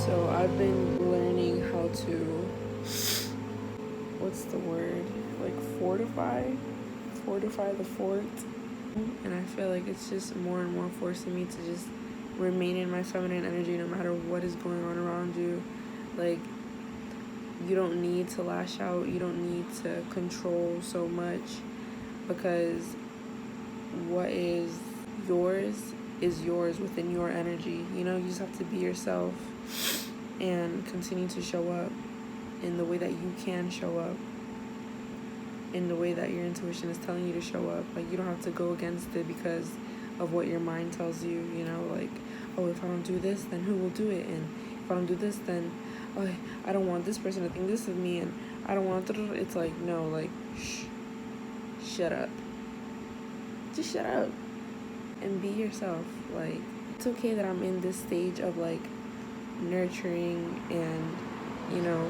So I've been learning how to, what's the word, like fortify the fort. And I feel like it's just more and more forcing me to just remain in my feminine energy no matter what is going on around you. Like, you don't need to lash out, you don't need to control so much, because what is yours within your energy. You know, you just have to be yourself and continue to show up in the way that you can show up, in the way that your intuition is telling you to show up. Like, you don't have to go against it because of what your mind tells you, you know, like, oh, if I don't do this, then who will do it? And if I don't do this, then, oh, I don't want this person to think this of me, and I don't want to. It's like, no, like, shut up. Just shut up and be yourself. Like, it's okay that I'm in this stage of, like, nurturing and, you know,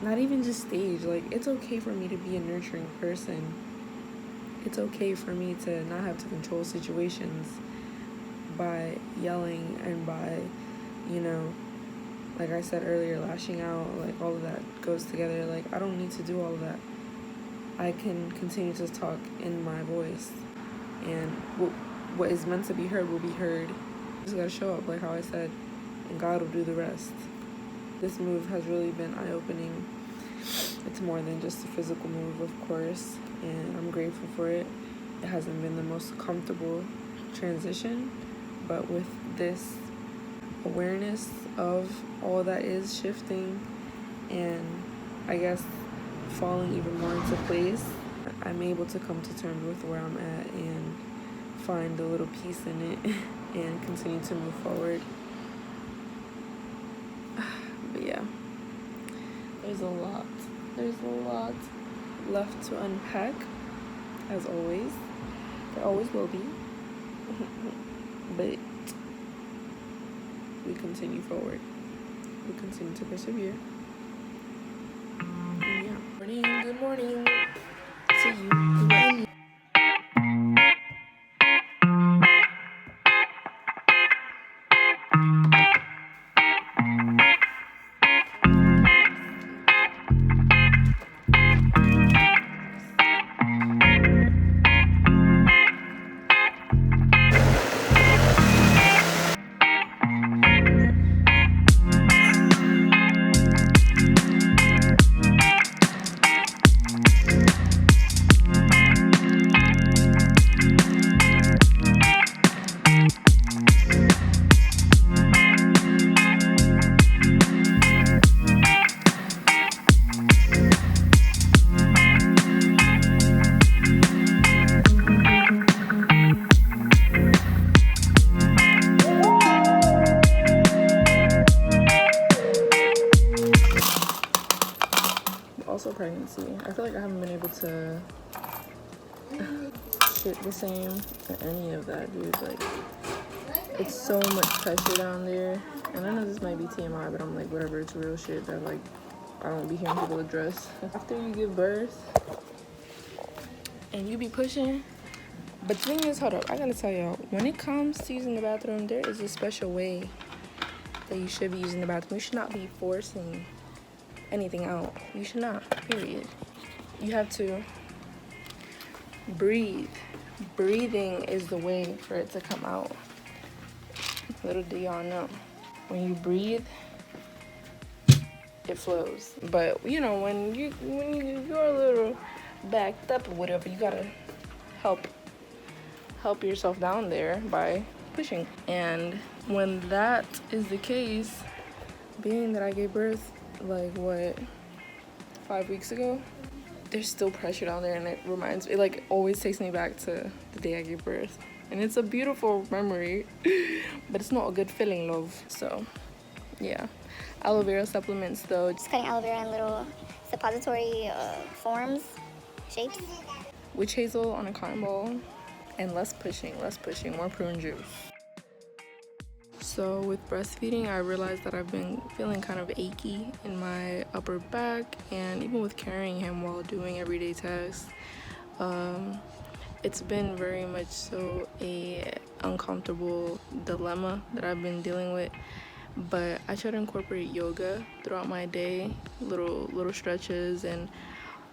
not even just stage. Like, it's okay for me to be a nurturing person. It's okay for me to not have to control situations by yelling and by, you know, like I said earlier, lashing out. Like, all of that goes together. Like, I don't need to do all of that. I can continue to talk in my voice, and what is meant to be heard will be heard. You just gotta show up, like how I said, and God will do the rest. This move has really been eye-opening. It's more than just a physical move, of course, and I'm grateful for it. It hasn't been the most comfortable transition, but with this awareness of all that is shifting and I guess falling even more into place, I'm able to come to terms with where I'm at and find a little peace in it and continue to move forward. But yeah, there's a lot left to unpack, as always. There always will be. But we continue forward. We continue to persevere. And yeah, good morning to you. Also pregnancy. I feel like I haven't been able to shit the same for any of that, dude. Like, it's so much pressure down there. And I know this might be TMI, but I'm like, whatever, it's real shit that, like, I don't be hearing people address. After you give birth and you be pushing, but the thing is, hold up, I gotta tell y'all, when it comes to using the bathroom, there is a special way that you should be using the bathroom. You should not be forcing anything out. You should not, period. You have to breathe. Breathing is the way for it to come out. Little do y'all know, when you breathe, it flows. But you know, when you're a little backed up or whatever, you gotta help yourself down there by pushing. And when that is the case, being that I gave birth like 5 weeks ago, there's still pressure down there, and it reminds me, it like always takes me back to the day I gave birth, and it's a beautiful memory, but it's not a good feeling, love. So yeah, aloe vera supplements though, Just cutting aloe vera in little suppository forms, shapes. witch hazel on a cotton ball, and less pushing, more prune juice. So with breastfeeding, I realized that I've been feeling kind of achy in my upper back, and even with carrying him while doing everyday tasks, it's been very much so a uncomfortable dilemma that I've been dealing with. but I try to incorporate yoga throughout my day, little stretches, and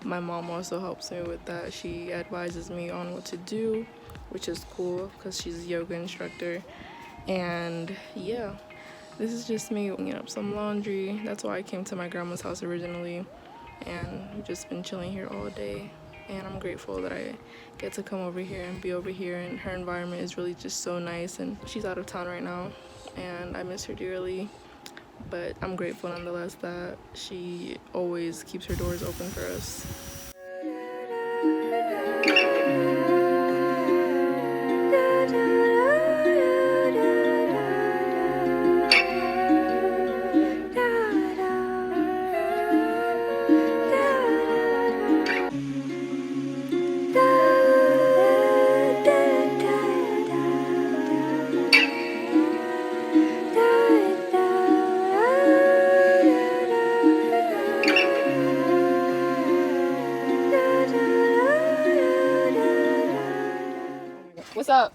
my mom also helps me with that. She advises me on what to do, which is cool because she's a yoga instructor. And yeah, this is just me hanging up some laundry. That's why I came to my grandma's house originally, and we've just been chilling here all day. And I'm grateful that I get to come over here and be over here, and her environment is really just so nice. And she's out of town right now, and I miss her dearly, but I'm grateful nonetheless that she always keeps her doors open for us. What's up?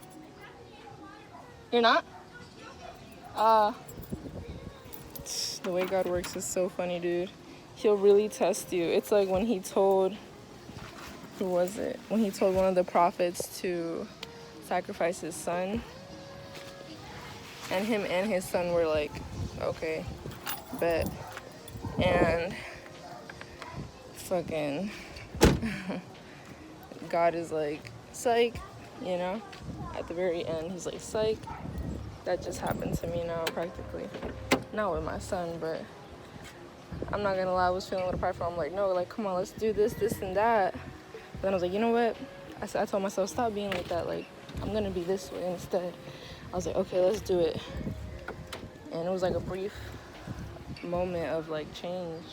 You're not? The way God works is so funny, dude. He'll really test you. It's like when he told, who was it? When he told one of the prophets to sacrifice his son. And him and his son were like, okay, bet. And fucking God is like, psych, you know? At the very end, he's like, psych. That just happened to me now, practically. Not with my son, but I'm not gonna lie, I was feeling a little prideful. I'm like, no, like, come on, let's do this, this, and that. But then I was like, you know what? I told myself, stop being like that. Like, I'm gonna be this way instead. I was like, okay, let's do it. And it was like a brief moment of like change.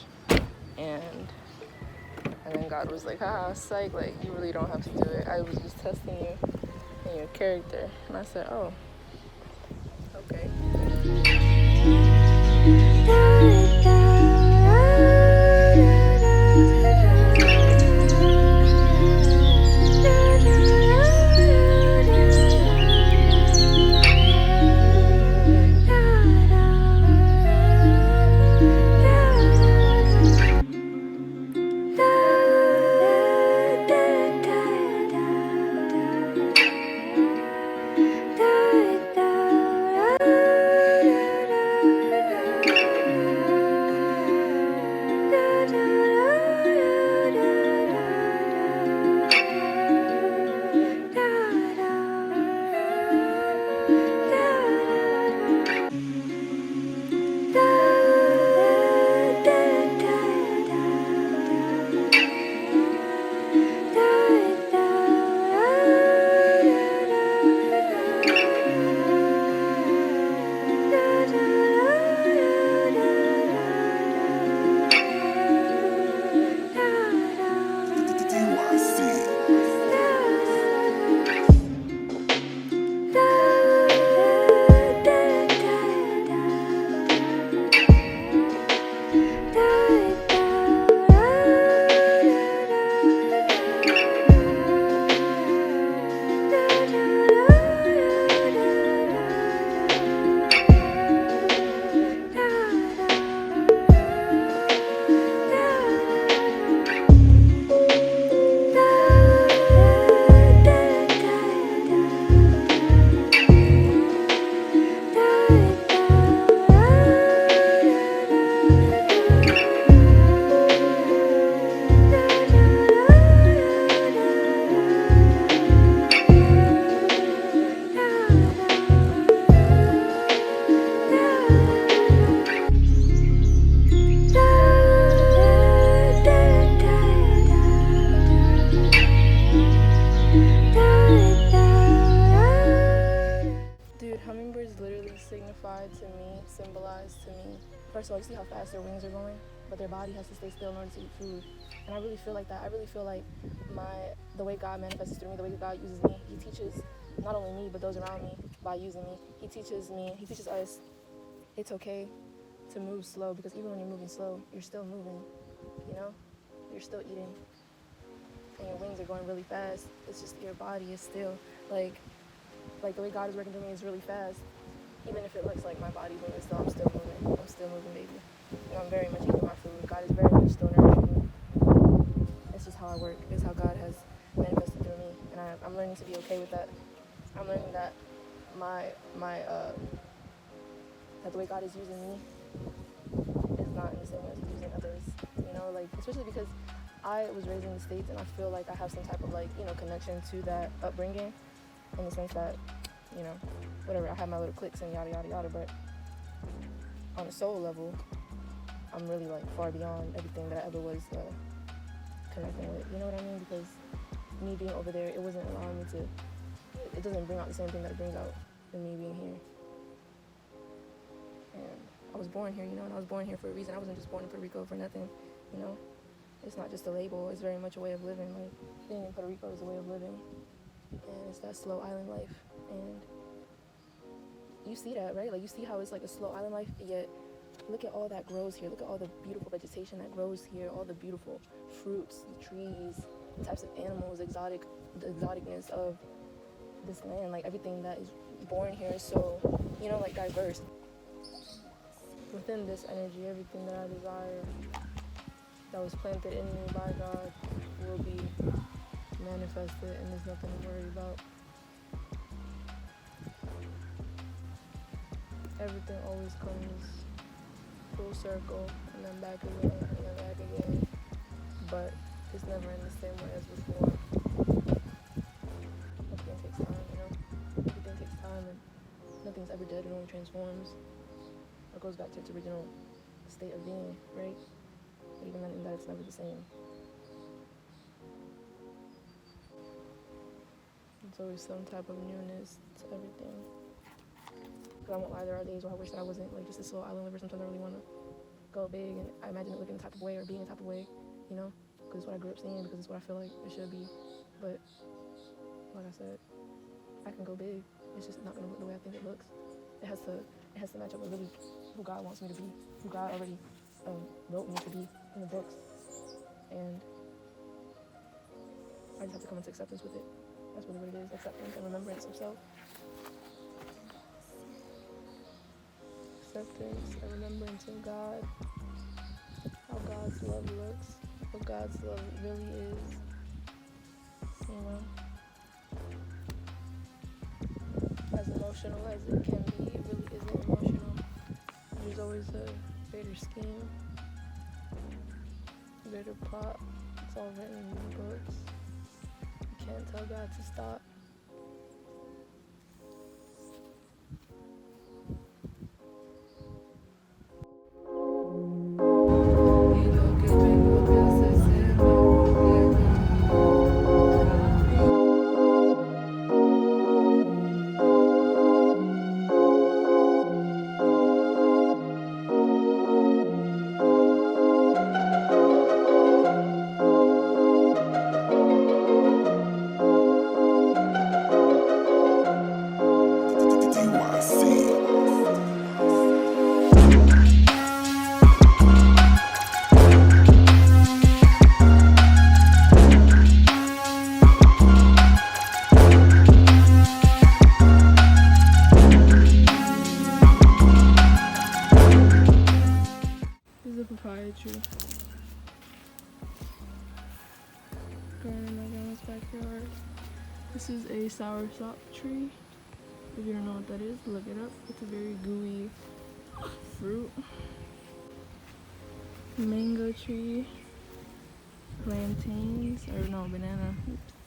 And then God was like, haha, psych, like, you really don't have to do it. I was just testing you and your character. And I said, oh, okay. Symbolize to me, first of all, you see how fast their wings are going, but their body has to stay still in order to eat food. And I really feel like that. I really feel like the way God manifests through me, the way God uses me, he teaches not only me, but those around me by using me. He teaches us it's okay to move slow, because even when you're moving slow, you're still moving, you know? You're still eating. And your wings are going really fast. It's just your body is still, like the way God is working through me is really fast. even if it looks like my body's moving still, I'm still moving. I'm still moving, baby. And I'm very much eating my food. God is very much still nourishing me. It's just how I work. It's how God has manifested through me. And I'm learning to be okay with that. I'm learning that that the way God is using me is not in the same way as He's using others. You know, like, especially because I was raised in the States and I feel like I have some type of, like, you know, connection to that upbringing in the sense that, you know, whatever, I have my little cliques and yada, yada, yada, but on a soul level, I'm really, like, far beyond everything that I ever was connecting with. You know what I mean? Because me being over there, it wasn't allowing me to, it doesn't bring out the same thing that it brings out in me being here. And I was born here, you know, and I was born here for a reason. I wasn't just born in Puerto Rico for nothing, you know. It's not just a label, it's very much a way of living. Like, being in Puerto Rico is a way of living. And it's that slow island life. And you see that, right? Like, you see how it's like a slow island life, yet look at all that grows here. Look at all the beautiful vegetation that grows here, all the beautiful fruits, the trees, the types of animals, the exoticness of this land. Like, everything that is born here is so, you know, like, diverse. Within this energy, everything that I desire that was planted in me by God will be manifested, and there's nothing to worry about. Everything always comes full circle, and then back again, and then back again, but it's never in the same way as before. Everything takes time, you know? Everything takes time, and nothing's ever dead, it only transforms. It goes back to its original state of being, right? But even then, in that, it's never the same. It's always some type of newness to everything. Because I won't lie, there are days where I wish that I wasn't like just a slow island liver. Sometimes I really want to go big, and I imagine it looking the type of way or being the type of way, you know? Because it's what I grew up seeing, because it's what I feel like it should be. But like I said, I can go big. It's just not going to look the way I think it looks. It has to match up with really who God wants me to be, who God already wrote me to be in the books. And I just have to come into acceptance with it. That's really what it is, acceptance and remembrance of self. Acceptance and remembrance of God, how God's love looks, what God's love really is, you know. As emotional as it can be, it really isn't emotional. There's always a greater scheme, a greater plot. It's all written in the books. You can't tell God to stop. Growing in my grandma's backyard. This is a soursop tree. If you don't know what that is, look it up. It's a very gooey fruit. Mango tree, plantains, or no, banana. Oops.